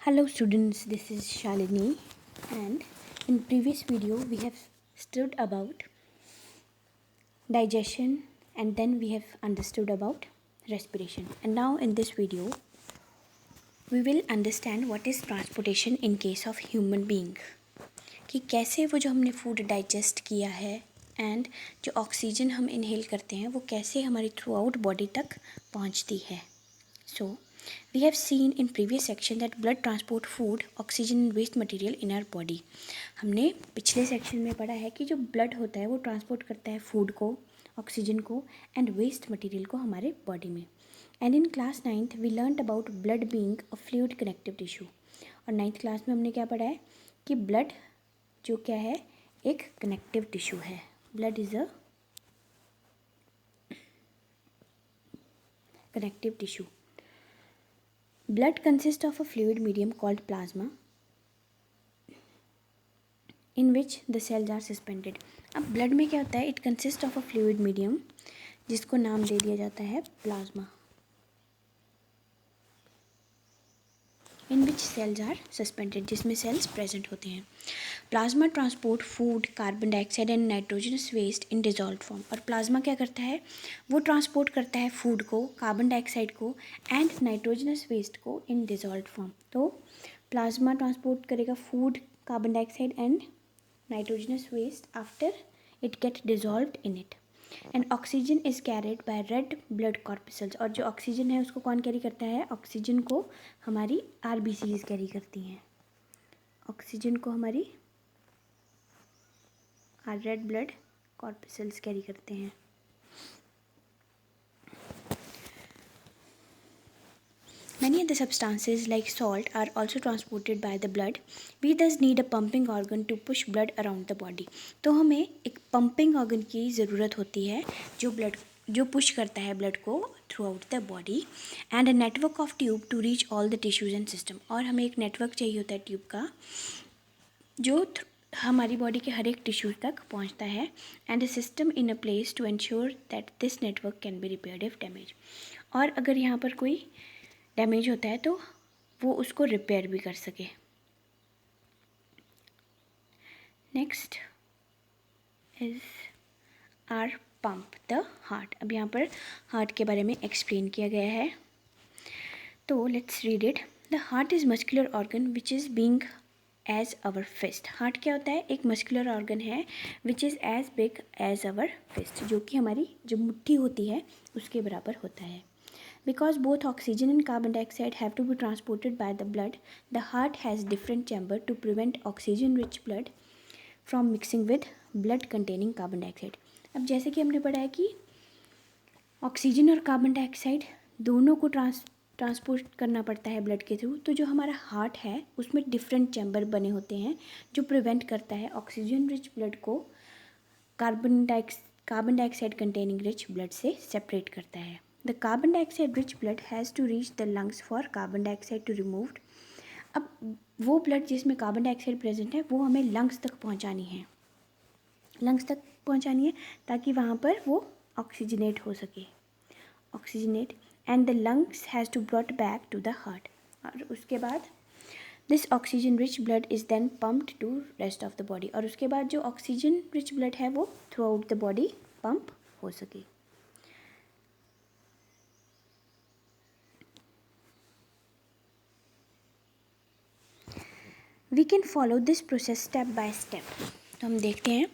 Hello students, this is Shalini, and in previous video we have studied about digestion and then we have understood about respiration, and now in this video we will understand what is transportation in case of human being, कि कैसे वो जो हमने food digest किया है and जो oxygen हम inhale करते हैं वो कैसे हमारी थ्रू आउट बॉडी तक पहुंचती है. So we have seen in previous section that blood transport food, oxygen and waste material in our body. हमने पिछले सेक्शन में पढ़ा है कि जो ब्लड होता है वो ट्रांसपोर्ट करता है फूड को, ऑक्सीजन को एंड वेस्ट मटेरियल को हमारे बॉडी में. And in class 9th we learned about blood being a fluid connective tissue. और 9th क्लास में हमने क्या पढ़ा है कि ब्लड जो क्या है एक कनेक्टिव टिश्यू है. Blood is a connective tissue. Blood consists of a fluid medium called plasma in which the cells are suspended. अब blood में क्या होता है? It consists of a fluid medium जिसको नाम दे दिया जाता है plasma, in which cells are suspended, जिसमें cells present होते हैं. Plasma transport food, carbon dioxide and nitrogenous waste in dissolve form. और प्लाज्मा क्या करता है? वो ट्रांसपोर्ट करता है फूड को, कार्बन डाइऑक्साइड को एंड नाइट्रोजनस वेस्ट को इन डिजॉल्व फॉर्म. तो प्लाज्मा ट्रांसपोर्ट करेगा food, carbon dioxide and nitrogenous waste after it get dissolved in it. And oxygen is carried by red blood corpuscles. और जो oxygen है उसको कौन carry करता है? ऑक्सीजन को हमारी आरबीसीज कैरी करती हैं. ऑक्सीजन को हमारी रेड ब्लड कॉर्पसल्स कैरी करते हैं. Many other substances like salt are also transported by the blood. We thus need a pumping organ to push blood around the body. तो हमें एक pumping organ की ज़रूरत होती है जो पुश करता है ब्लड को throughout the body, and a network of tube to reach all the tissues and system. और हमें एक नेटवर्क चाहिए होता है ट्यूब का जो हमारी बॉडी के हर एक टिश्यू तक पहुंचता है, and a system in a place to ensure that this network can be repaired if damage. और अगर यहाँ पर कोई डैमेज होता है तो वो उसको रिपेयर भी कर सके. Next is our pump the heart. अब यहाँ पर हार्ट के बारे में एक्सप्लेन किया गया है, तो let's read it. The heart is muscular organ which is being as our fist. Heart क्या होता है? एक मस्कुलर ऑर्गन है which is as big as our fist, जो कि हमारी जो मुट्ठी होती है उसके बराबर होता है. Because both oxygen and carbon dioxide have to be transported by the blood, the heart has different chamber to prevent oxygen-rich blood from mixing with blood containing carbon dioxide. अब जैसे कि हमने पढ़ा है कि ऑक्सीजन और कार्बन डाइऑक्साइड दोनों को ट्रांसपोर्ट करना पड़ता है ब्लड के थ्रू. तो जो हमारा हार्ट है उसमें डिफरेंट चैम्बर बने होते हैं जो प्रिवेंट करता है ऑक्सीजन रिच ब्लड को carbon dioxide containing rich blood से सेपरेट करता है. The carbon dioxide rich blood has to reach the lungs for carbon dioxide to removed. अब वो ब्लड जिसमें कार्बन डाइऑक्साइड प्रेजेंट है वो हमें लंग्स तक पहुंचानी है ताकि वहाँ पर वो ऑक्सीजनेट हो सके. Oxygenate and the lungs has to brought back to the heart. और उसके बाद this oxygen rich blood is then pumped to rest of the body. और उसके बाद जो ऑक्सीजन रिच ब्लड है वो throughout the body pump हो सके. We can follow this process step by step. तो हम देखते हैं.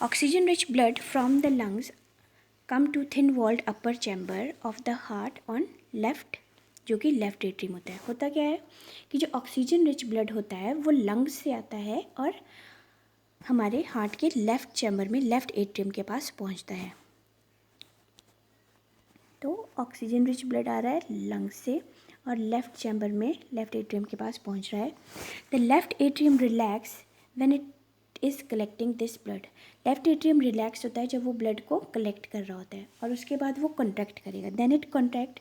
Oxygen rich blood from the lungs come to thin walled upper chamber of the heart on left, जो कि लेफ्ट एट्रियम होता है. होता क्या है कि जो ऑक्सीजन रिच ब्लड होता है वो लंग्स से आता है और हमारे हार्ट के लेफ्ट चैम्बर में लेफ्ट एट्रियम के पास पहुंचता है. तो ऑक्सीजन रिच ब्लड आ रहा है लंग्स से और लेफ्ट चैम्बर में लेफ्ट एट्रियम के पास पहुंच रहा है. The left atrium relax when it is collecting this blood. Left atrium relax होता है जब वो ब्लड को कलेक्ट कर रहा होता है और उसके बाद वो कॉन्ट्रैक्ट करेगा. Then it contract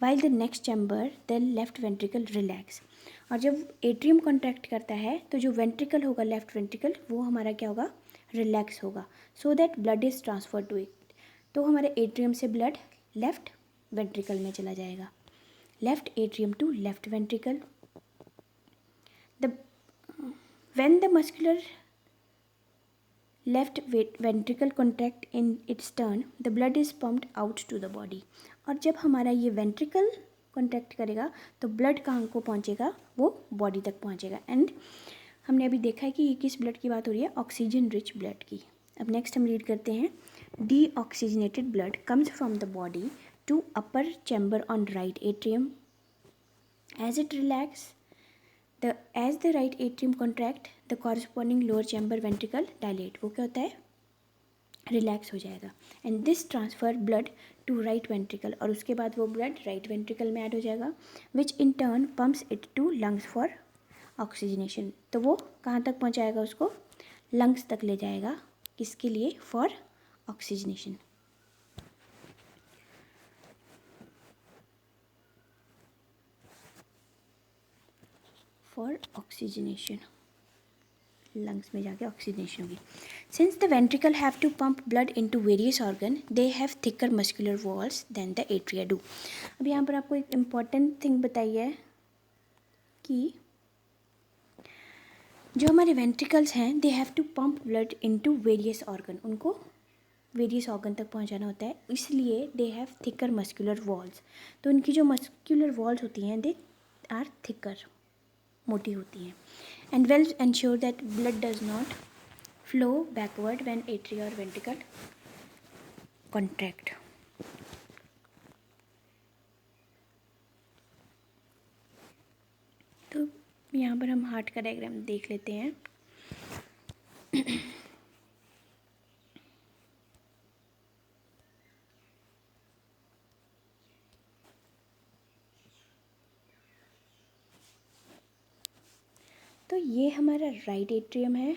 while the next chamber the left ventricle relax. और जब एट्रियम कॉन्ट्रैक्ट करता है तो जो वेंट्रिकल होगा, लेफ्ट वेंट्रिकल, वो हमारा क्या होगा? रिलैक्स होगा, so that blood is transfer to it. तो हमारे एट्रियम से ब्लड लेफ्ट वेंट्रिकल में चला जाएगा. Left atrium to left ventricle, The when the muscular left ventricle contract in its turn, the blood is pumped out to the body. और जब हमारा ये वेंट्रिकल कॉन्ट्रैक्ट करेगा तो ब्लड कहाँ को पहुँचेगा, वो बॉडी तक पहुँचेगा. एंड हमने अभी देखा है कि ये किस ब्लड की बात हो रही है, ऑक्सीजन रिच ब्लड की. अब नेक्स्ट हम रीड करते हैं. Deoxygenated blood comes from the body to upper chamber on right atrium. As it relax as the right atrium contract, the corresponding lower chamber ventricle dilate. वो क्या होता है, relax हो जाएगा. And this transfer blood to right ventricle, और उसके बाद वो ब्लड राइट वेंट्रिकल में ऐड हो जाएगा, which in turn pumps it to lungs for oxygenation. तो वो कहाँ तक पहुँचाएगा, उसको लंग्स तक ले जाएगा. किसके लिए, for oxygenation. For oxygenation, lungs में जाके ऑक्सीजनेशन होगी. Since the ventricle have to pump blood into various organ, they have thicker muscular walls than the atria do. अब यहाँ पर आपको एक इम्पॉर्टेंट थिंग बताई है कि जो हमारे वेंट्रिकल्स हैं, they have to pump blood into various organ. उनको वेरियस ऑर्गन तक पहुँचाना होता है, इसलिए they have thicker muscular walls. तो उनकी जो मस्कुलर वॉल्स होती हैं, दे आर थिकर, मोटी होती हैं. And well ensure that blood does not flow backward when atria और वेंट्रिकल कॉन्ट्रैक्ट. तो यहाँ पर हम हार्ट का डायग्राम देख लेते हैं. तो ये हमारा राइट एट्रियम है,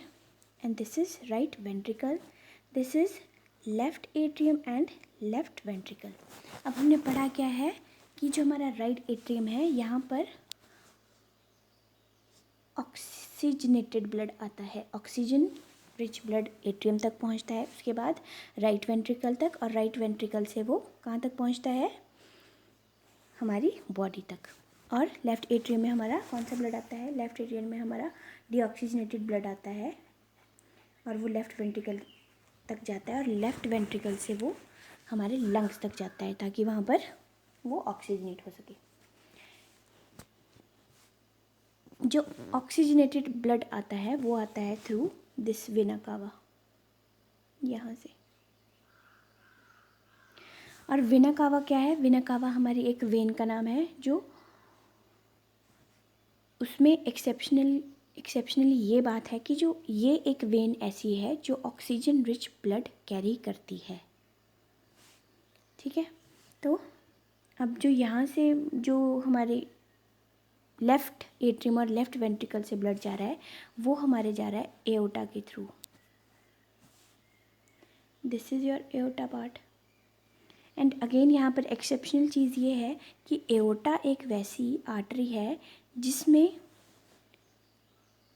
and this is right ventricle. This is left atrium and left ventricle. अब हमने पढ़ा क्या है कि जो हमारा राइट एट्रियम है, यहाँ पर ऑक्सीजनेटेड ब्लड आता है. ऑक्सीजन रिच ब्लड एट्रियम तक पहुँचता है, उसके बाद राइट वेंट्रिकल तक, और राइट वेंट्रिकल से वो कहाँ तक पहुँचता है, हमारी बॉडी तक. और लेफ़्ट एट्रियम में हमारा कौन सा ब्लड आता है, लेफ़्ट एट्रियम में हमारा डीऑक्सीजनेटेड ब्लड आता है, और वो लेफ़्ट वेंट्रिकल तक जाता है, और लेफ़्ट वेंट्रिकल से वो हमारे लंग्स तक जाता है, ताकि वहाँ पर वो ऑक्सीजनेट हो सके. जो ऑक्सीजनेटेड ब्लड आता है वो आता है थ्रू दिस वेना कावा, यहाँ से. और वेना कावा क्या है, वेना कावा हमारी एक वेन का नाम है, जो उसमें एक्सेप्शनली ये बात है कि जो ये एक वेन ऐसी है जो ऑक्सीजन रिच ब्लड कैरी करती है. ठीक है. तो अब जो यहाँ से जो हमारे लेफ़्ट एट्रियम और लेफ़्ट वेंट्रिकल से ब्लड जा रहा है, वो हमारे जा रहा है एओर्टा के through. This is your aorta part. And again यहाँ पर एक्सेप्शनल चीज़ ये है कि एओर्टा एक वैसी आर्टरी है जिसमें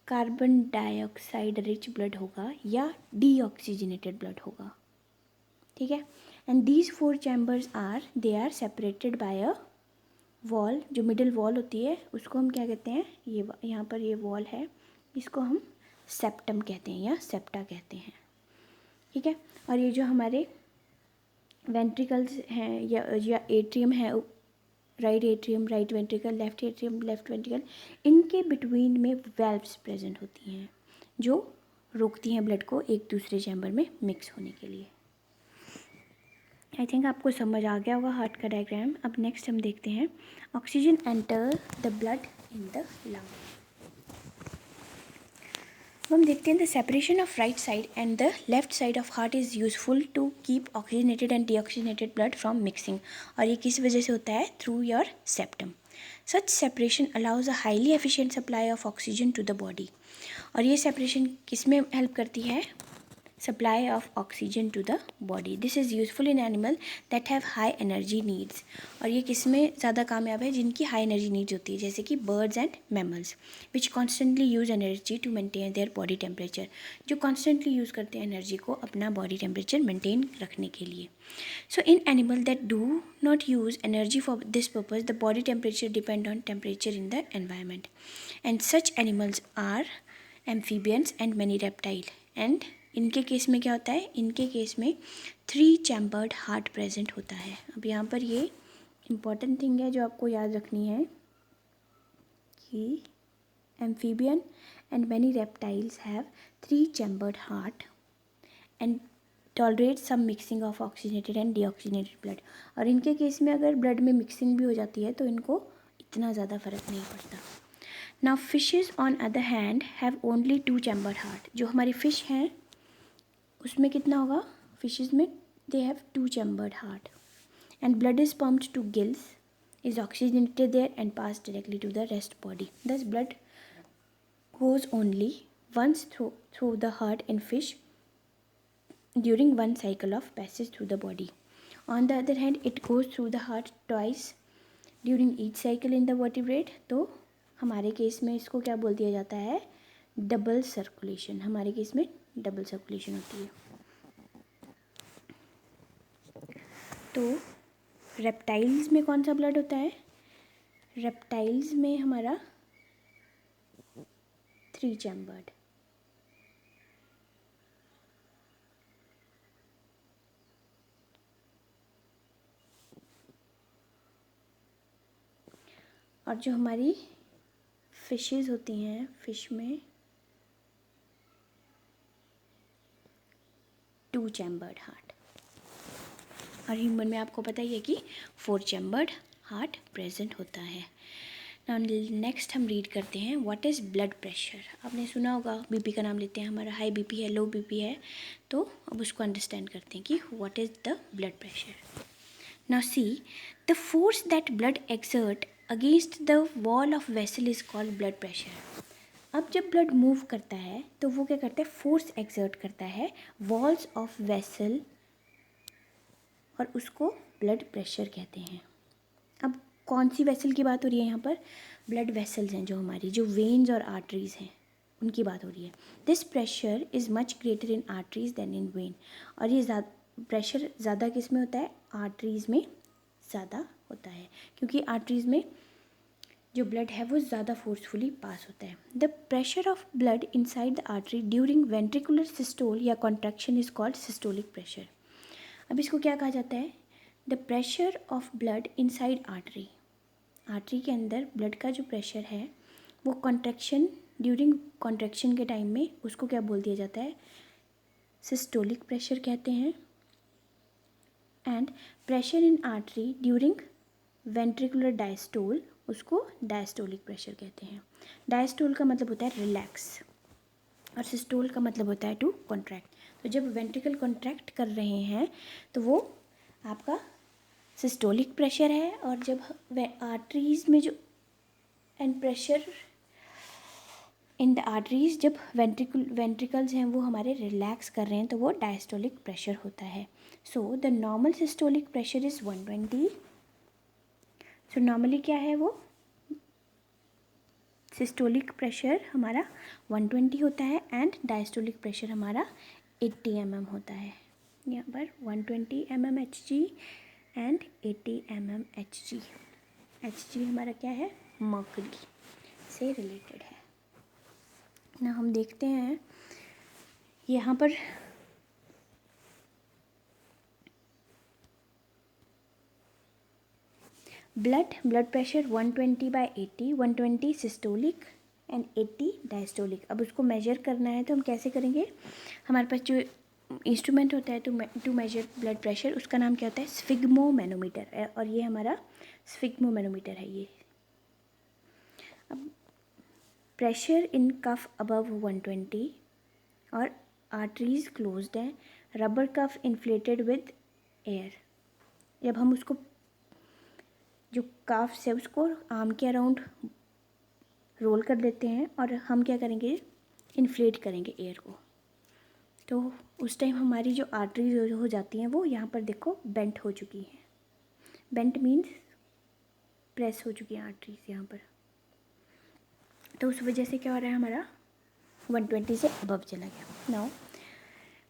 कार्बन डाइऑक्साइड रिच ब्लड होगा या डीऑक्सीजनेटेड ब्लड होगा. ठीक है. And these 4 chambers they are separated by a wall. जो मिडिल वॉल होती है उसको हम क्या कहते हैं, ये यहाँ पर ये वॉल है, इसको हम सेप्टम कहते हैं या सेप्टा कहते हैं. ठीक है. और ये जो हमारे वेंट्रिकल्स हैं या एट्रियम है, right atrium, right ventricle, left atrium, left ventricle, इनके बिटवीन में वेल्व्स प्रेजेंट होती हैं जो रोकती हैं ब्लड को एक दूसरे चैम्बर में मिक्स होने के लिए. आई थिंक आपको समझ आ गया होगा हार्ट का डायग्राम. अब नेक्स्ट हम देखते हैं oxygen enter the blood in the lung. हम देखते हैं the separation of right side and the left side of heart is useful to keep oxygenated and deoxygenated blood from mixing. और ये किस वजह से होता है, through your septum. Such separation allows a highly efficient supply of oxygen to the body. और ये separation किस में हेल्प करती है, supply of oxygen to the body. This is useful in animal that have high energy needs. और ये किस में ज़्यादा कामयाब है? जिनकी हाई एनर्जी नीड्स होती है, जैसे कि birds and mammals which constantly use energy to maintain their body temperature, जो कॉन्स्टेंटली यूज़ करते हैं एनर्जी को अपना बॉडी टेम्परेचर मेंटेन रखने के लिए. So in animal that do not use energy for this purpose, the body temperature depend on temperature in the environment, and such animals are amphibians and many reptile. And इनके case में क्या होता है? इनके case में 3 chambered heart present होता है. अब यहाँ पर ये इम्पॉर्टेंट थिंग है जो आपको याद रखनी है कि amphibian and many reptiles have 3 chambered heart and tolerate some mixing of oxygenated and deoxygenated blood. और इनके केस में अगर ब्लड में मिक्सिंग भी हो जाती है तो इनको इतना ज़्यादा फर्क नहीं पड़ता. Now fishes on other hand have only 2 chambered heart. जो हमारी फ़िश हैं उसमें कितना होगा? फिशेज में they have 2 chambered heart and blood is pumped to gills, is oxygenated there and pass directly to the rest body. Thus blood goes only once through the heart in fish during one cycle of passage through the body. On the other hand, it goes through the heart twice during each cycle in the vertebrate. तो हमारे case में इसको क्या बोल दिया जाता है? Double circulation. हमारे केस में डबल सर्कुलेशन होती है. तो रेप्टाइल्स में कौन सा ब्लड होता है? रेप्टाइल्स में हमारा 3 चैम्बर्ड. और जो हमारी फिशेस होती हैं, फिश में 2 चैम्बर्ड हार्ट. और ह्यूमन में आपको पता ही है कि 4 चैम्बर्ड हार्ट प्रेजेंट होता है. नाउ नेक्स्ट हम रीड करते हैं व्हाट इज़ ब्लड प्रेशर. आपने सुना होगा बीपी का नाम लेते हैं. हमारा हाई बीपी है, लो बीपी है. तो अब उसको अंडरस्टैंड करते हैं कि what is the blood pressure. Now see the force that blood exert against the wall of vessel is called blood pressure. अब जब ब्लड मूव करता है तो वो क्या करता है? फोर्स एक्सर्ट करता है वॉल्स ऑफ वेसल और उसको ब्लड प्रेशर कहते हैं. अब कौन सी वेसल की बात हो रही है यहाँ पर? ब्लड वेसल्स हैं जो हमारी, जो वेन्स और आर्टरीज हैं उनकी बात हो रही है. This pressure is much greater in arteries than in vein. और ये प्रेशर ज़्यादा किस में होता है? आर्टरीज में ज़्यादा होता है, क्योंकि आर्टरीज में जो ब्लड है वो ज़्यादा फोर्सफुली पास होता है. The pressure of blood inside the artery during ventricular systole या contraction is called systolic pressure. अब इसको क्या कहा जाता है? The pressure of blood inside artery. Artery के अंदर ब्लड का जो प्रेशर है वो कॉन्ट्रैक्शन, ड्यूरिंग कॉन्ट्रैक्शन के टाइम में उसको क्या बोल दिया जाता है? सिस्टोलिक प्रेशर कहते हैं. And pressure in artery during ventricular diastole, उसको डायस्टोलिक प्रेशर कहते हैं. डायस्टोल का मतलब होता है रिलैक्स और सिस्टोल का मतलब होता है टू कॉन्ट्रैक्ट. तो जब वेंट्रिकल कॉन्ट्रैक्ट कर रहे हैं तो वो आपका सिस्टोलिक प्रेशर है. और जब आर्टरीज में जो and pressure in the arteries, जब वेंट्रिकल्स हैं वो हमारे रिलैक्स कर रहे हैं तो वो डायस्टोलिक प्रेशर होता है. So the normal systolic pressure is 120. So normally क्या है वो? सिस्टोलिक प्रेशर हमारा 120 होता है एंड डायस्टोलिक प्रेशर हमारा 80 mm होता है. यहाँ पर 120 mm Hg and 80 mm Hg. Hg हमारा क्या है? मर्करी से रिलेटेड है ना. हम देखते हैं यहाँ पर blood pressure 120/80, 120 systolic and 80 diastolic. अब उसको मेजर करना है तो हम कैसे करेंगे? हमारे पास जो इंस्ट्रूमेंट होता है टू मेजर ब्लड प्रेशर, उसका नाम क्या होता है? स्फिग्मोमैनोमीटर. और ये हमारा स्फिग्मोमैनोमीटर है ये. अब प्रेशर इन कफ अबव 120 और आर्टरीज क्लोज्ड हैं, rubber cuff inflated with air. जब हम उसको जो कफ है उसको आर्म के अराउंड रोल कर देते हैं और हम क्या करेंगे? इन्फ्लेट करेंगे एयर को. तो उस टाइम हमारी जो आर्टरीज हो जाती हैं वो यहाँ पर देखो बेंट हो चुकी हैं। बेंट मीन्स प्रेस हो चुकी हैं आर्टरीज यहाँ पर, तो उस वजह से क्या हो रहा है, हमारा 120 से अबव चला गया। Now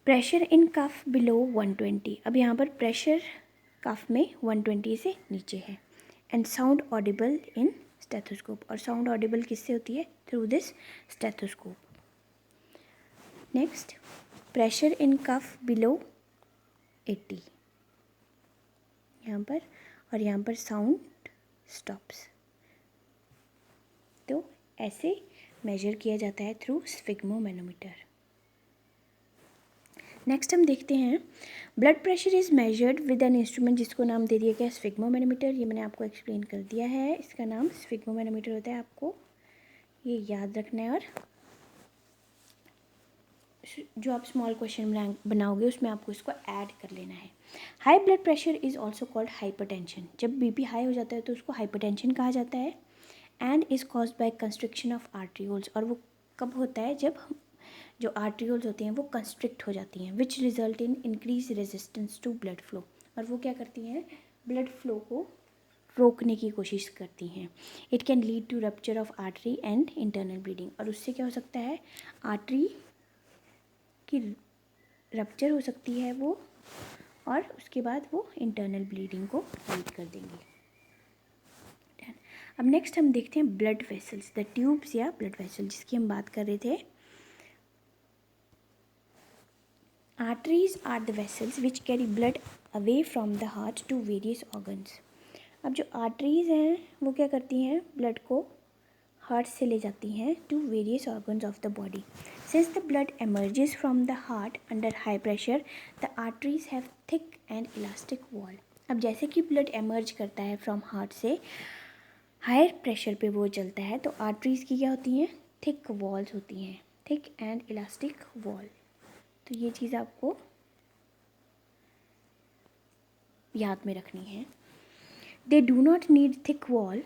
pressure in cuff below 120, अब यहाँ पर प्रेशर कफ में 120 से नीचे है। And sound audible in stethoscope, और साउंड ऑडिबल किससे होती है, through this stethoscope. Next pressure in cuff below 80 यहाँ पर, और यहाँ पर साउंड स्टॉप्स। तो ऐसे मेजर किया जाता है थ्रू स्फिग्मोमैनोमीटर। नेक्स्ट हम देखते हैं blood pressure is measured with an instrument, जिसको नाम दे दिया गया स्फिग्मोमैनोमीटर। ये मैंने आपको एक्सप्लेन कर दिया है, इसका नाम स्फिग्मोमैनोमीटर होता है, आपको ये याद रखना है। और जो आप स्मॉल क्वेश्चन बनाओगे उसमें आपको इसको ऐड कर लेना है। High blood pressure is also called hypertension, जब बीपी हाई हो जाता है तो उसको हाइपरटेंशन कहा जाता है। And is caused by constriction of arterioles, और वो कब होता है, जब जो आर्ट्रियोल्स होती हैं वो कंस्ट्रिक्ट हो जाती हैं, which result in increase resistance to blood flow, और वो क्या करती हैं, ब्लड फ्लो को रोकने की कोशिश करती हैं। It can lead to rupture of artery and internal bleeding, और उससे क्या हो सकता है, आर्टरी की रप्चर हो सकती है वो, और उसके बाद वो इंटरनल ब्लीडिंग को लीड कर देंगी। अब नेक्स्ट हम देखते हैं ब्लड वेसल्स, द ट्यूब्स या ब्लड वेसल, जिसकी हम बात कर रहे थे। Arteries are the vessels which carry blood away from the heart to various organs. अब जो आर्टरीज हैं वो क्या करती हैं, ब्लड को हार्ट से ले जाती हैं to various organs of the body. Since the blood emerges from the heart under high pressure, the arteries have thick and elastic wall. अब जैसे कि ब्लड एमर्ज करता है फ्रॉम हार्ट से, हायर प्रेशर पे वो चलता है, तो आर्टरीज की क्या होती हैं, थिक वॉल्स होती हैं, थिक एंड इलास्टिक वॉल। तो ये चीज़ आपको याद में रखनी है। They do not need thick wall,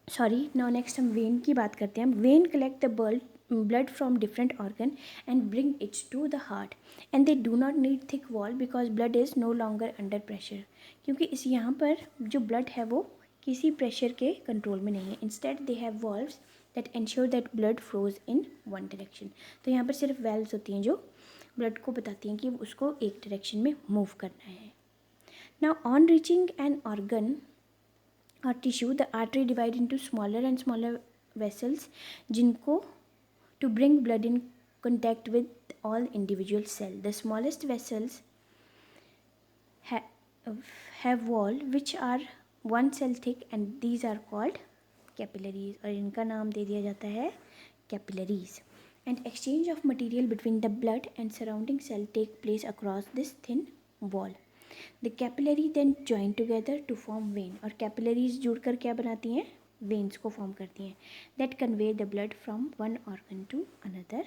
sorry. Now next हम वेन की बात करते हैं। Vein collect the blood from different organ and bring its to the heart, and they do not need thick wall because blood is no longer under pressure, क्योंकि इस यहाँ पर जो ब्लड है वो किसी प्रेशर के कंट्रोल में नहीं है। Instead they have valves that ensure that blood flows in one direction. तो यहाँ पर सिर्फ वेल्व्स होती हैं जो ब्लड को बताती हैं कि उसको एक डायरेक्शन में मूव करना है। Now on reaching an organ or tissue, the artery divide into smaller and smaller vessels जिनको to bring blood in contact with all individual cell. The smallest vessels have wall which are one cell thick and these are called capillaries, और इनका नाम दे दिया जाता है capillaries. And exchange of material between the blood and surrounding cell take place across this thin wall. The capillary then join together to form vein, और capillaries जुड़कर क्या बनाती हैं, veins को form करती हैं, that convey the blood from one organ to another.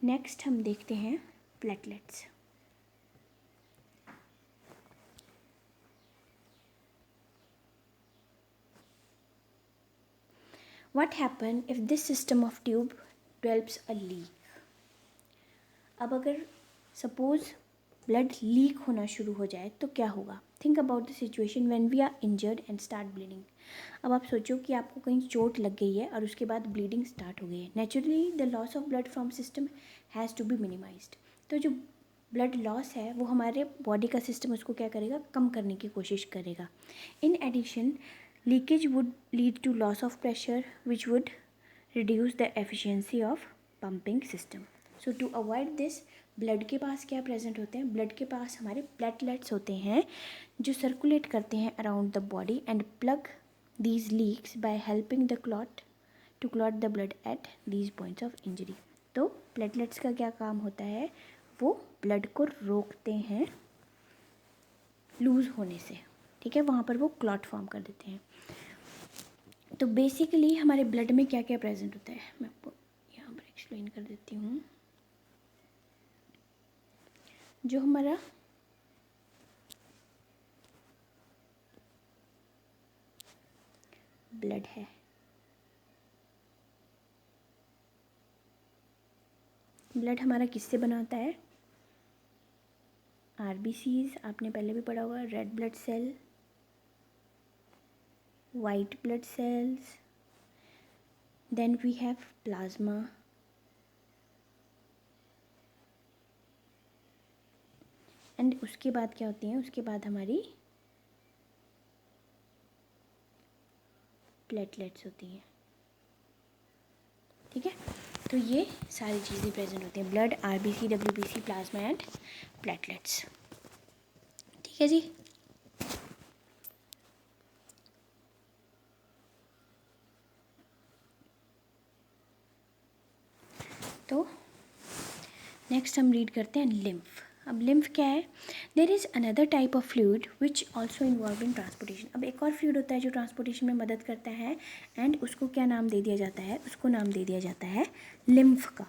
Next हम देखते हैं platelets. What happen if this system of tube develops a leak? अब अगर सपोज ब्लड लीक होना शुरू हो जाए तो क्या होगा। Think about the situation when we are injured and start bleeding. अब आप सोचो कि आपको कहीं चोट लग गई है और उसके बाद ब्लीडिंग स्टार्ट हो गई है। Naturally the loss of blood from system has to be minimized. तो जो ब्लड लॉस है वो हमारे बॉडी का सिस्टम उसको क्या करेगा, कम करने की कोशिश करेगा। In addition leakage would lead to loss of pressure which would reduce the efficiency of pumping system. So to avoid this, blood के पास क्या प्रेजेंट होते हैं, ब्लड के पास हमारे प्लेटलेट्स होते हैं जो सर्कुलेट करते हैं around the body and plug these leaks by helping the clot to clot the blood at these points of injury. तो प्लेटलेट्स का क्या काम होता है, वो ब्लड को रोकते हैं लूज़ होने से, ठीक है, वहाँ पर वो क्लॉट फॉर्म कर देते हैं। तो बेसिकली हमारे ब्लड में क्या क्या प्रेजेंट होता है मैं आपको यहाँ पर एक्सप्लेन कर देती हूँ। जो हमारा ब्लड है ब्लड हमारा किससे बना होता है? RBCs, आपने पहले भी पढ़ा होगा, red blood cell, white blood cells, then we have plasma, and उसके बाद क्या होती हैं? उसके बाद हमारी प्लेटलेट्स होती हैं। ठीक है, तो ये सारी चीज़ें प्रेजेंट होती हैं, blood, RBC, WBC, plasma and platelets. ठीक है जी। तो नेक्स्ट हम रीड करते हैं लिम्फ। अब लिम्फ क्या है? There is another type of fluid which also involve in transportation. अब एक और फ्लूइड होता है जो ट्रांसपोर्टेशन में मदद करता है, एंड उसको क्या नाम दे दिया जाता है? उसको नाम दे दिया जाता है लिम्फ का,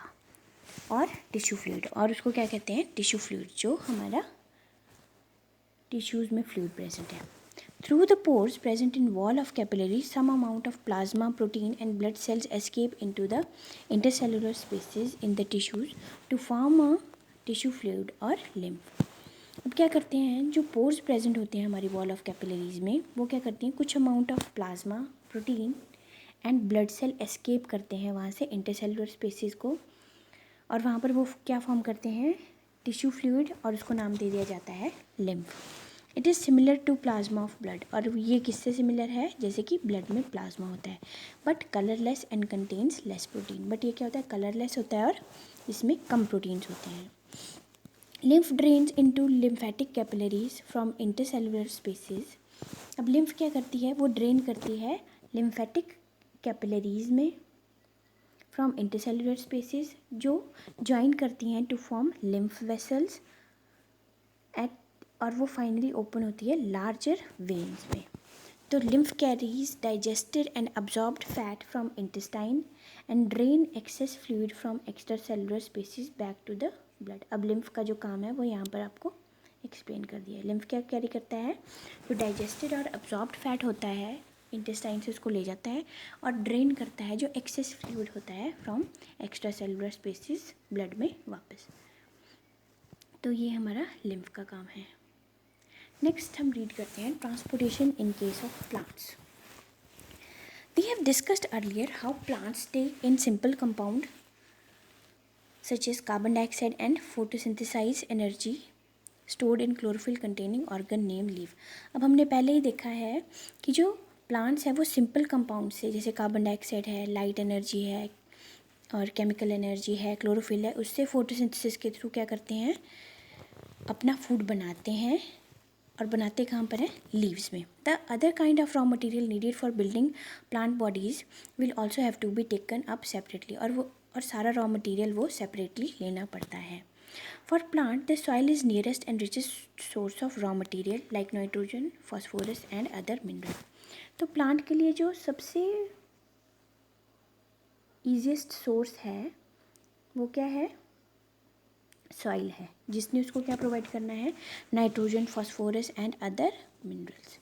और टिश्यू फ्लूइड, और उसको क्या कहते हैं? टिश्यू फ्लूइड, जो हमारा टिश्यूज़ में फ्लूइड प्रेजेंट है। Through the pores present in wall of capillary, some amount of plasma, protein and blood cells escape into the intercellular spaces in the tissues to form a tissue fluid or lymph. अब क्या करते हैं? जो pores present होते हैं हमारी wall of capillaries में, वो क्या करती हैं? कुछ amount of plasma, protein and blood cell escape करते हैं वहाँ से इंटरसेलुलर स्पेसेस को, और वहाँ पर वो क्या फॉर्म करते हैं? टिश्यू फ्लूइड, और उसको नाम दे दिया जाता है lymph. It is similar to plasma of blood, और ये किससे सिमिलर है? जैसे कि ब्लड में प्लाज्मा होता है, but colourless and contains less protein. But ये क्या होता है? कलरलेस होता है और इसमें कम प्रोटीन्स होते हैं। Lymph drains into lymphatic capillaries from intercellular spaces. अब लिम्फ क्या करती है? वो ड्रेन करती है लिम्फेटिक कैपिलरीज में फ्रॉम इंटरसेलुलर स्पेसेस, जो ज्वाइन करती हैं to form lymph vessels at, और वो फाइनली ओपन होती है लार्जर वेन्स में। तो lymph carries digested and absorbed fat from intestine and drain excess fluid from extra cellular spaces back to the blood. अब लिम्फ का जो काम है वो यहाँ पर आपको एक्सप्लेन कर दिया है। लिम्फ क्या कैरी करता है? जो डाइजेस्टेड और अब्जॉर्ब्ड फैट होता है इंटेस्टाइन से, उसको ले जाता है और ड्रेन करता है जो एक्सेस फ्लूइड होता है from extra cellular spaces blood में वापस। तो ये हमारा लिम्फ का काम है। नेक्स्ट हम रीड करते हैं transportation in case of plants. We have discussed earlier how plants take in simple compound such as carbon dioxide and photosynthesize energy stored in chlorophyll containing organ name leaf. अब हमने पहले ही देखा है कि जो प्लांट्स हैं वो सिंपल कंपाउंड से, जैसे कार्बन डाइऑक्साइड है, लाइट एनर्जी है और केमिकल एनर्जी है, क्लोरोफिल है, उससे फोटोसिंथेसिस के थ्रू क्या करते हैं? अपना फूड बनाते हैं, और बनाते कहाँ पर है? लीव्स में। The other kind of raw material needed for building plant bodies will also have to be taken up separately, और सारा रॉ मटेरियल वो सेपरेटली लेना पड़ता है। For plant the soil is nearest and richest source of raw material like nitrogen, phosphorus and other mineral. तो plant के लिए जो सबसे ईजीएस्ट सोर्स है वो क्या है? सॉइल है, जिसने उसको क्या प्रोवाइड करना है? Nitrogen, phosphorus and other minerals.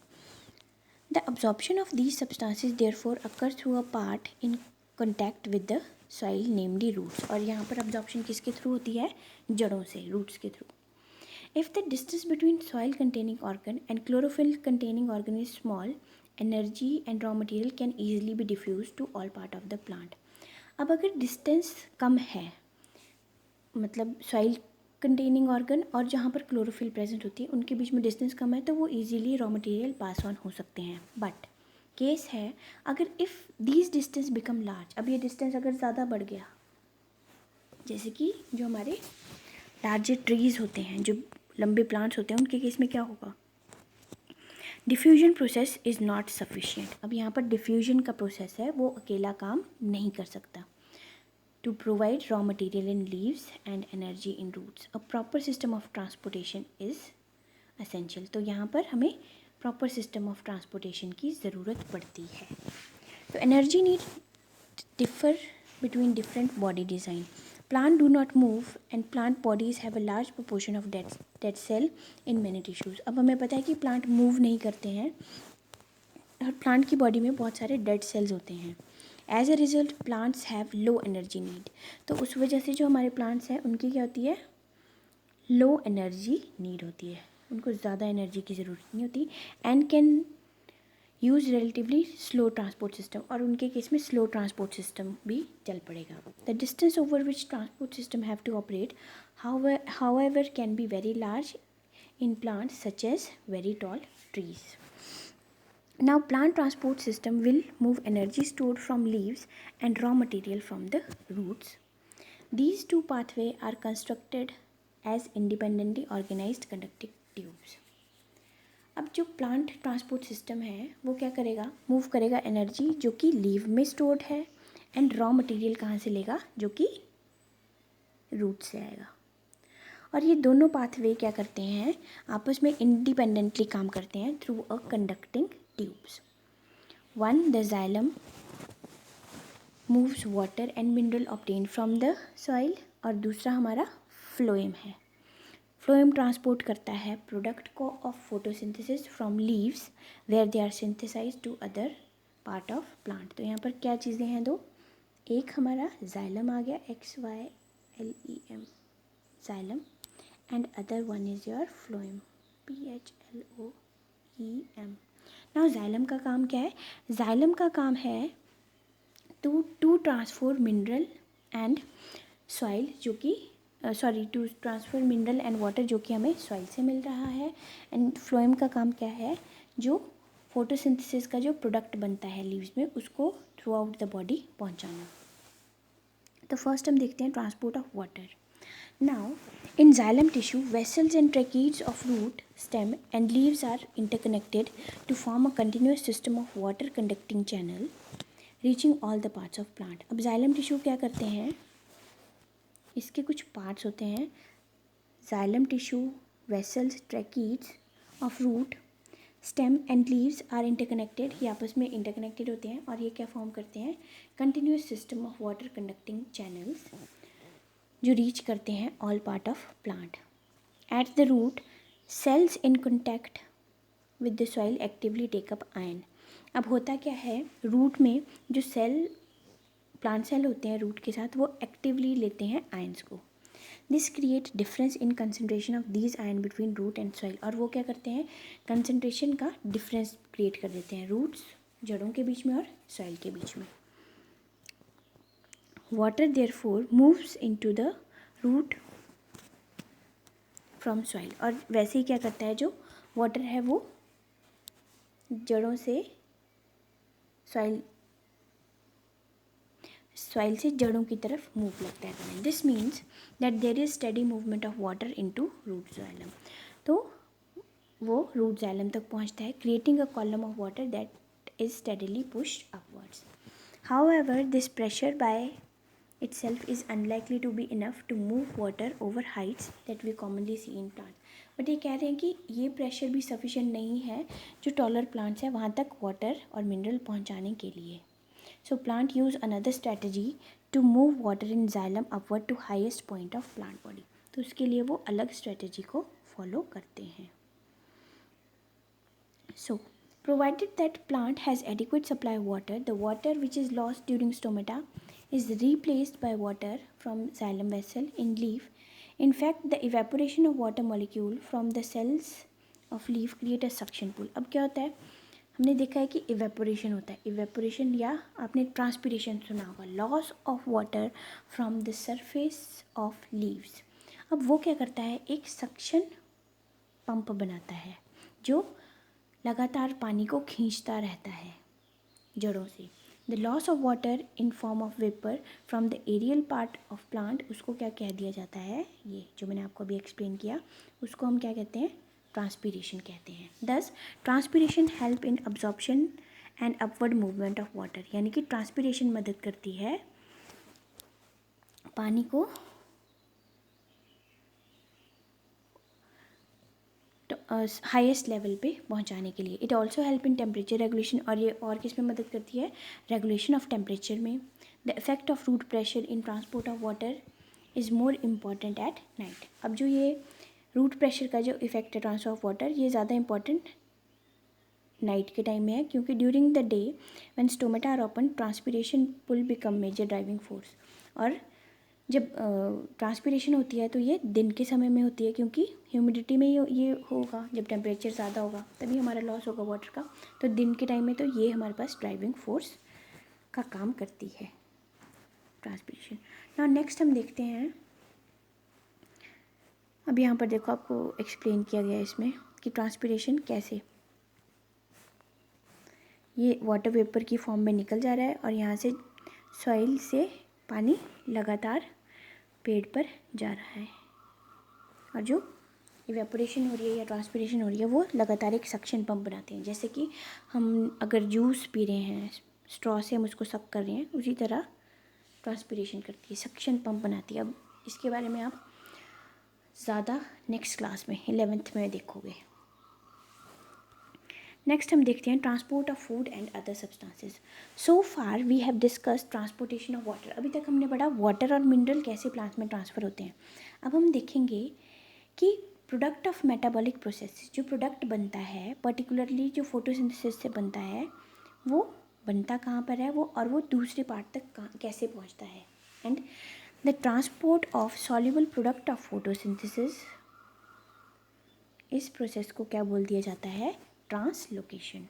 The absorption of these substances therefore occur through a part in contact with the soil namely roots. और यहाँ पर अब्जॉर्प्शन किसके थ्रू होती है? जड़ों से, रूट्स के थ्रू। If the distance between soil containing organ and chlorophyll containing organ is small, energy and raw material can easily be diffuse to all part of the plant. अब अगर डिस्टेंस कम है, मतलब सॉइल कंटेनिंग ऑर्गन और जहाँ पर chlorophyll present होती है उनके बीच में डिस्टेंस कम है, तो वो easily raw material pass on हो सकते हैं। बट केस है अगर if these distance become large, अब ये डिस्टेंस अगर ज़्यादा बढ़ गया, जैसे कि जो हमारे लार्ज ट्रीज़ होते हैं, जो लंबे प्लांट्स होते हैं, उनके केस में क्या होगा? Diffusion process is not sufficient. अब यहाँ पर डिफ्यूजन का प्रोसेस है वो अकेला काम नहीं कर सकता। To provide raw material in leaves and energy in roots, a proper system of transportation is essential. तो यहाँ पर हमें proper system of transportation की ज़रूरत पड़ती है। तो energy need differ between different body design. Plant do not move and plant bodies have a large proportion of dead cell in many tissues. अब हमें पता है कि plant move नहीं करते हैं और plant की body में बहुत सारे dead cells होते हैं। As a result plants have low energy need. तो उस वजह से जो हमारे प्लांट्स हैं उनकी क्या होती है, लो एनर्जी नीड होती है, उनको ज़्यादा एनर्जी की ज़रूरत नहीं होती, and can use relatively slow transport system, और उनके केस में स्लो ट्रांसपोर्ट सिस्टम भी चल पड़ेगा। The distance over which transport system have to operate however can be very large in plants such as very tall trees. Now plant transport system will move energy stored from leaves and raw material from the roots. These two pathways are constructed as independently organized conducting tubes. अब जो plant transport system है वो क्या करेगा, move करेगा energy जो कि leave में स्टोर्ड है, एंड रॉ मटेरियल कहाँ से लेगा, जो कि रूट से आएगा। और ये दोनों पाथवे क्या करते हैं, आपस में इंडिपेंडेंटली काम करते हैं through a conducting tubes. One, the xylem moves water and mineral obtain from the soil, और दूसरा हमारा फ्लोएम है। फ्लोएम ट्रांसपोर्ट करता है प्रोडक्ट को of photosynthesis from leaves where they are synthesize to other part of plant. तो यहाँ पर क्या चीज़ें हैं दो, एक हमारा जाइलम आ गया, XYLEM xylem, and other one is your phloem, PHLOEM। now xylem का काम क्या है, xylem का काम है to transfer mineral and soil, जो कि to transfer mineral and water जो कि हमें सॉइल से मिल रहा है, एंड फ्लोएम का काम क्या है, जो फोटोसिंथेसिस का जो प्रोडक्ट बनता है लीव्स में उसको थ्रू आउट द बॉडी पहुंचाना। तो फर्स्ट हम देखते हैं transport of water. Now, in xylem tissue, vessels and tracheids of root, stem and leaves are interconnected to form a continuous system of water conducting channel reaching all the parts of plant. अब xylem tissue क्या करते हैं, इसके कुछ parts होते हैं, xylem tissue, vessels, tracheids of root, stem and leaves are interconnected, ये आपस में interconnected होते हैं और ये क्या form करते हैं, continuous system of water conducting channels जो रीच करते हैं all part of plant. At the root, cells in contact with the soil actively take up ion. अब होता क्या है, रूट में जो सेल, प्लांट सेल होते हैं रूट के साथ, वो एक्टिवली लेते हैं आयन्स को। This create difference in concentration of these ion between root and soil, और वो क्या करते हैं, कंसनट्रेशन का डिफरेंस क्रिएट कर देते हैं रूट्स, जड़ों के बीच में और सॉइल के बीच में। Water therefore moves into the root from soil, और वैसे ही क्या करता है, जो वाटर है वो जड़ों से सॉइल से जड़ों की तरफ मूव लगता है। This means that there is study movement of water into root xylem, तो वो रूट जाइलम तक पहुंचता है, creating a column of water that is steadily pushed upwards. However this pressure by itself is unlikely to be enough to move water over heights that we commonly see in plants। But ये कह रहे हैं कि ये pressure भी sufficient नहीं है जो टॉलर प्लांट्स हैं वहाँ तक वाटर और मिनरल पहुँचाने के लिए। So plant use another strategy to move water in xylem upward to highest point of plant body, तो उसके लिए वो अलग स्ट्रैटेजी को फॉलो करते हैं। सो provided that plant has adequate supply of water, the water which is lost during stomata is replaced by water from xylem vessel in leaf. In fact, the evaporation of water molecule from the cells of leaf create a suction pool। अब क्या होता है, हमने देखा है कि evaporation होता है, इवेपोरेशन या आपने ट्रांसपिरेशन सुना होगा, loss of water from the surface of leaves. अब वो क्या करता है, एक सक्शन पंप बनाता है जो लगातार पानी को खींचता रहता है जड़ों से। The loss of water in form of vapour from the aerial part of plant, उसको क्या कह दिया जाता है, ये जो मैंने आपको अभी एक्सप्लेन किया उसको हम क्या कहते हैं, ट्रांसपीरेशन कहते हैं। दस, transpiration help in absorption and upward movement of water, यानी कि ट्रांसपीरेशन मदद करती है पानी को हाईएस्ट लेवल पे पहुंचाने के लिए। It also help in temperature regulation, और ये और किस में मदद करती है, रेगुलेशन ऑफ टेम्परेचर में। The effect of root pressure in transport of water is more important at night. अब जो ये रूट प्रेशर का जो इफेक्ट है ट्रांसफर ऑफ वाटर, ये ज़्यादा इम्पॉर्टेंट नाइट के टाइम में है, क्योंकि during the day when stomata are open transpiration pull become major driving force. और जब ट्रांसपीरेशन होती है तो ये दिन के समय में होती है, क्योंकि ह्यूमिडिटी में ये होगा, जब टेम्परेचर ज़्यादा होगा तभी हमारा लॉस होगा वाटर का। तो दिन के टाइम में तो ये हमारे पास ड्राइविंग फोर्स का काम करती है ट्रांसपीरेशन। नाउ नेक्स्ट हम देखते हैं, अब यहाँ पर देखो आपको एक्सप्लेन किया गया है इसमें कि ट्रांसपीरेशन कैसे, ये वाटर वेपर की फॉर्म में निकल जा रहा है और यहाँ से सॉइल से पानी लगातार पेड़ पर जा रहा है, और जो इवेपोरेशन हो रही है या ट्रांसपीरेशन हो रही है वो लगातार एक सक्शन पंप बनाते हैं। जैसे कि हम अगर जूस पी रहे हैं, स्ट्रॉ से हम उसको सक कर रहे हैं, उसी तरह ट्रांसपीरेशन करती है, सक्शन पंप बनाती है। अब इसके बारे में आप ज़्यादा नेक्स्ट क्लास में 11th में देखोगे। नेक्स्ट हम देखते हैं transport of food and other substances. So far we have discussed transportation of water. अभी तक हमने पढ़ा वाटर और मिनरल कैसे प्लांट्स में ट्रांसफ़र होते हैं। अब हम देखेंगे कि प्रोडक्ट ऑफ मेटाबॉलिक प्रोसेस, जो प्रोडक्ट बनता है पर्टिकुलरली जो फोटोसिंथेसिस से बनता है, वो बनता कहाँ पर है वो, और वो दूसरे पार्ट तक कैसे पहुँचता है। And the transport of soluble product of photosynthesis, इस प्रोसेस को क्या बोल दिया जाता है, translocation.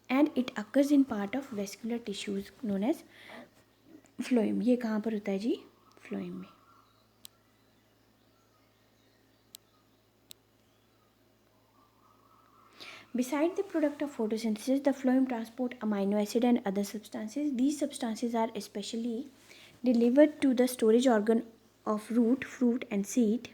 And it occurs in part of vascular tissues known as phloem. ये कहाँ पर होता है जी, फ्लोएम में। Beside the product of photosynthesis, the phloem transport amino acid and other substances. These substances are especially delivered to the storage organ of root, fruit and seed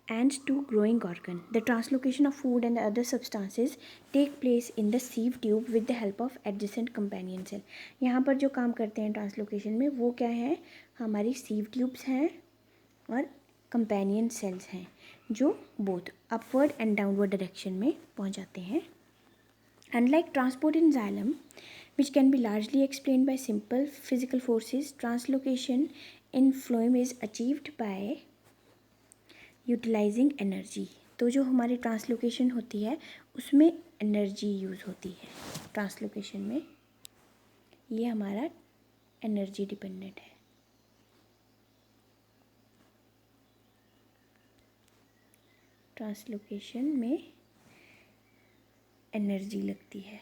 and to growing organ. The translocation of food and the other substances take place in the sieve tube with the help of adjacent companion cell. यहाँ पर जो काम करते हैं translocation में वो क्या है, हमारी सीव ट्यूब्स हैं और कंपेनियन सेल्स हैं, जो both upward and downward direction में पहुंच जाते हैं। Unlike transport in xylem which can be largely explain by simple physical forces, translocation in phloem is achieved by utilizing energy. तो जो हमारी ट्रांसलोकेशन होती है उसमें एनर्जी यूज़ होती है। ट्रांसलोकेशन में ये हमारा एनर्जी डिपेंडेंट है। ट्रांसलोकेशन में एनर्जी लगती है।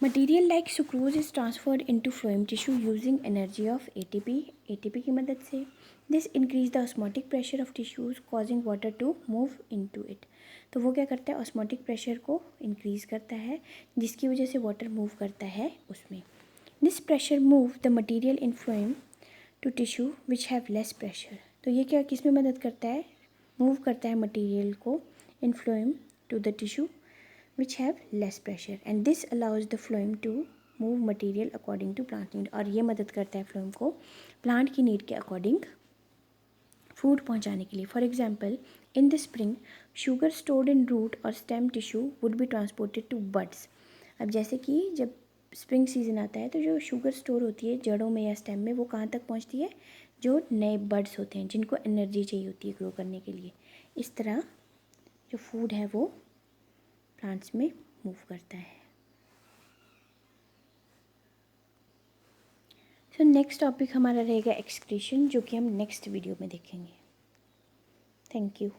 Material like sucrose is transferred into phloem tissue using energy of ATP की मदद से। This increase the osmotic pressure of tissues causing water to move into it. तो वो क्या करता है, ऑस्मोटिक प्रेशर को इंक्रीज करता है, जिसकी वजह से वाटर मूव करता है उसमें। This pressure move the material in phloem to tissue which have less pressure. तो ये क्या किस में मदद करता है, मूव करता है मटीरियल को in phloem to the tissue which have less pressure and this allows the phloem to move material according to plant need। और ये मदद करता है फ्लोएम को प्लांट की नीड के अकॉर्डिंग फूड पहुंचाने के लिए। For example in the spring sugar stored in root और stem tissue would be transported to buds. अब जैसे कि जब स्प्रिंग सीजन आता है तो जो शुगर स्टोर होती है जड़ों में या स्टेम में, वो कहाँ तक पहुँचती है, जो नए बड्स होते हैं जिनको एनर्जी चाहिए होती है ग्रो करने के लिए। इस तरह जो फूड है वो प्लांट्स में मूव करता है। सो नेक्स्ट टॉपिक हमारा रहेगा एक्सक्रीशन, जो कि हम नेक्स्ट वीडियो में देखेंगे। Thank you.